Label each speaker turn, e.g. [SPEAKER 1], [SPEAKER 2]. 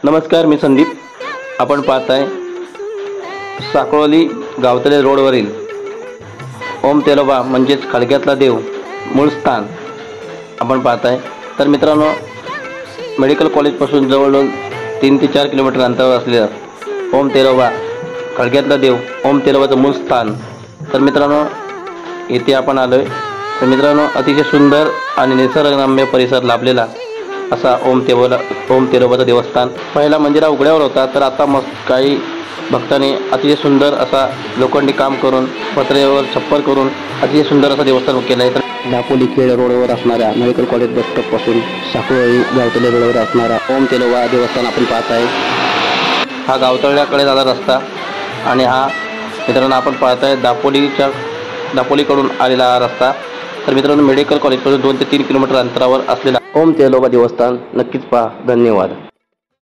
[SPEAKER 1] नमस्कार, मी संदीप. आपण पाहताय साकोळी गावतळे रोडवरील ओम तेलोबा म्हणजेच खळग्यातला देव मूळ स्थान आपण पाहताय. तर मित्रांनो, मेडिकल कॉलेजपासून जवळजवळ 3 ते 4 किलोमीटर अंतरावर असलेलं ओम तेलोबा खळग्यातला देव ओम तेलोबाचं मूळ स्थान. तर मित्रांनो, इथे आपण आलो आहे. तर मित्रांनो, अतिशय सुंदर आणि निसर्गरम्य परिसर लाभलेला असा ओम तेलोबाचं देवस्थान. पहिला मंदिरा उघड्यावर होता, तर आता मस्त काही भक्तांनी अतिशय सुंदर असा लोखंडी काम करून पत्र्यावर छप्पर करून अतिशय सुंदर असं देवस्थान केलं आहे. तर दापोली खेड रोडवर असणाऱ्या मेडिकल कॉलेज बस स्टॉपपासून साकोळी गावतळे रोडवर असणारा ओम तेलोबा देवस्थान आपण पाहत आहे. हा गावतळ्याकडे जाणारा रस्ता आणि हा मित्रांनो आपण पाहत आहे दापोलीकडून आलेला हा रस्ता. तर मित्रांनो, मेडिकल कॉलेजपासून 2 ते 3 किलोमीटर अंतरावर असलेला ओम तेलोबा देवस्थान नक्कीच पहा. धन्यवाद.